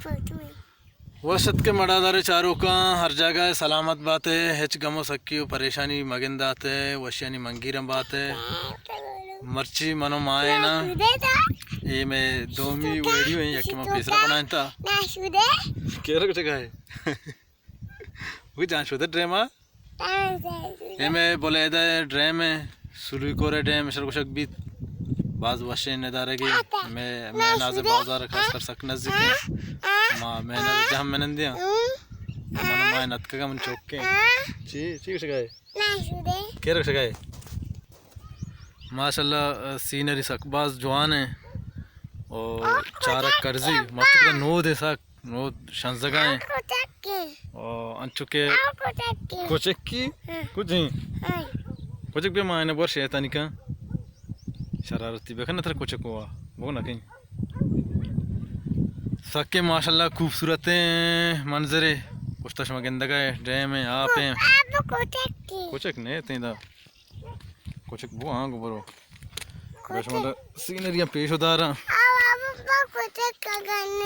वसत के मड़ादारे चारों का हर जगह सलामत बात है हेच गमो सक्की परेशानी मगिंदात है वशियानी मंगीरम बात है मर्ची मनो माए ना ये मैं दोमी वीडियो है यकी मैं पेसरा बनाया था केरक जगह है वो जान शुद्ध ड्रेम आ ये मैं बोले इधर ड्रेम है सुलुई कोरे ड्रेम शर कुछ भी बाज वशे नदारे की मैं नाज़े बाजार खास कर सक नज़दीक है माँ मैं ना जहाँ मैंने दिया मानो माँ नत का मन चौक के ची ची कुछ गए क्या कुछ गए माशाल्लाह सीनरी सक बाज जवान है और चारक कर्जी मस्त का नो दे सक नो शंजगा है और अंचुके कुछ की कुछ नहीं कुछ भी माँ ने वर्ष है तानिका शरारती बेखन नतर कुछ को वो ना कहीं सके माशाल्लाह खूबसूरत मंजरे कुछ तशमा गंदा का डैम है आप हैं कुछ एक नहीं तीन दा कुछ एक वो हाँ गोबरो बस मतलब सीनरियाँ पेश होता रहा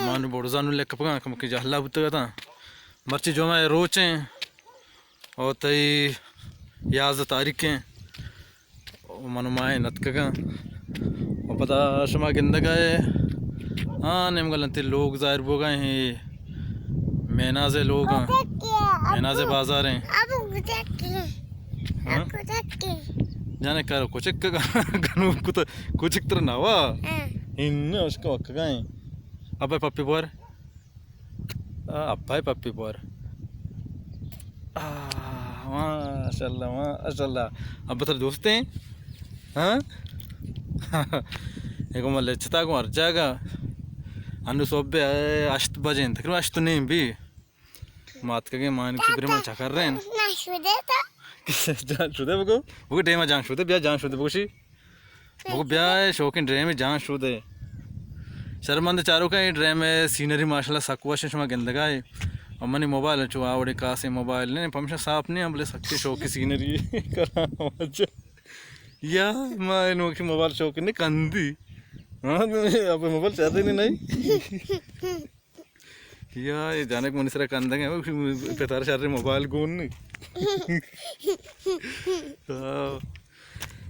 मानो बोड़जानु ले कपगा कम की जहला बुत्ता था मर्ची जो मैं रोचे और तई याज़ तारीख हैं मानो माए नतका और पता शमा गंदा का है हाँ नेम गलती लोग जाहिर हो गए हैं मेनाज़े लोग हैं मेनाज़े बाजार हैं जाने करो कुछ गनु कुछ तरह ना हुआ इन उसका वक्त गए अब है पप्पी पर अब है पप्पी पर माशाल्लाह अब बता दोस्त हैं हाँ एक मल्ले चिता को हर जाएगा अन्नू सोबे अश्त बजे तकरीबन अश्त नहीं भी मात के मान की ब्रे में चकर रहे हैं जान शुदे वो डे में जान शुदे ब्याह जान शुदे बुशी वो ब्याह शौकीन ड्रे में जान शुदे शर्मंद चारों का ये ड्रे में सीनरी माशाल्लाह सकवाश शमा गंदगा है और मनी मोबाइल चो आवड़े का से मोबाइल ने पंशा साफ नहीं हमले सकते शौकी सीनरी करा या मैं नो की मोबाइल शौकीन नहीं कंदी हाँ अब मोबाइल चाहते नहीं या ये जाने को मनीषरा कंदेंगे पेतार शारे मोबाइल कौन नहीं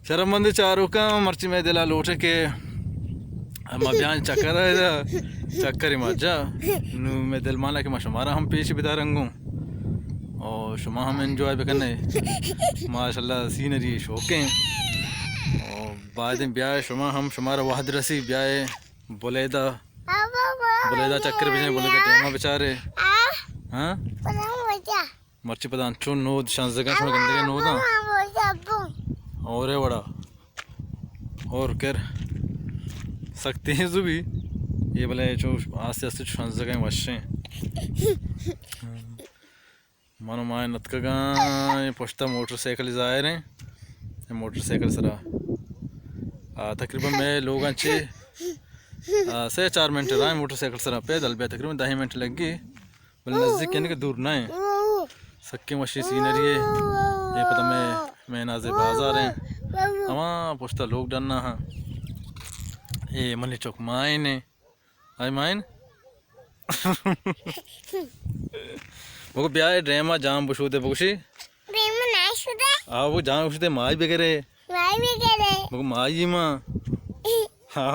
शर्मंद चारों का मर्ची में दिला लोटे के हम अभियान चक्कर है चक्कर ही मजा नू मैं दिल माना कि माशुमारा हम पेश बिता रंगूं और शुमा हम एंजॉय भी करने माशाल्लाह सीनरी शौकें और बाद में ब्याह शुमा हम शुमारा वाहद रसी ब्याह बोलेदा चक्कर भी नहीं बोलेदा डेमा बेचारे हाँ मर्ची पता चुन नोद शांस जगह शुमा गंदे नोदा और है बड़ा और कर सकते हैं जो भी ये बोले जो आस्ते आस्ते शांस जगह वश्य मानो माए नतका ये पोस्ता मोटरसाइकिल जाए रहे मोटरसाइकिल सरा तकरीबन मैं लोग अच्छे से 4 मिनट रहा मोटरसाइकिल सरा पैदल पे तकरीबन 10 मिनट लग गई बोले नज़दीक यानी कि दूर ना है सक्के मशी सीनरी है ये पता मैं नाज़े बाजार हैं हमारा पोस्ता लोग डरना हाँ ये मनी चौक माइन है आई माइन वो ब्याह ड्रामा जाम बुशुदे बुशी वो जाम बुशुदे माई वगैरह वो माई माँ हाँ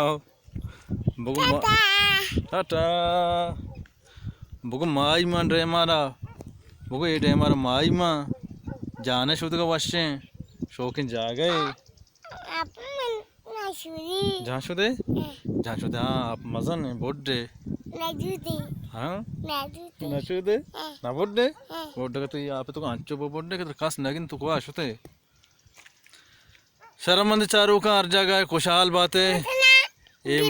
वो टाटा वो माई मान रहे हमारा वो ये हमारा माई माँ जाने शुद्ध का वश्य शौकीन जा गए जहाँ शुदे हाँ आप मज़न है बोर्डे हाँ नशुदे ना बोर्डे का तो ये आप तो आंचो बोर्डे के तो खास नगिन तो कुआ शुते शर्मंद चारों का हर जगह खुशहाल बात है ये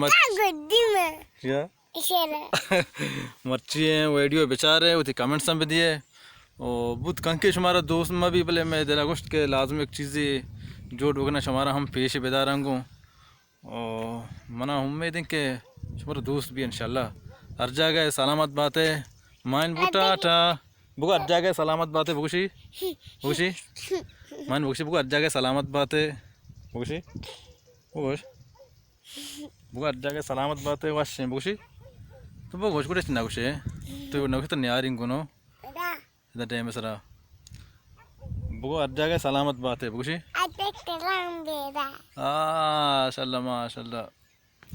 मर्ची है वीडियो बेचारे उठी कमेंट्स में दिए और बुत कंके हमारा दोस्त में भी भले मैं दिल अगस्त के लाजम एक चीज़ें जोड़ वगैरह हमारा हम पेश बेदार रंगों और मना उम्मीद है कि हमारा दोस्त भी इंशाल्लाह हर जगह सलामत बात है माइन बुटा टा बुका हर जगह सलामत बात है बुशी बुशी माइन बुशी बुका हर जगह सलामत बात है बुशी बुश बुका हर जगह सलामत बात है वाश बुशी तो वो कुछ कुछ ना कुछ है तो ना कुछ तो नियारिंग को नो इधर टाइम सरा बुको अर जाएगा सलामत बात है बुशी माशाल्लाह माशाल्लाह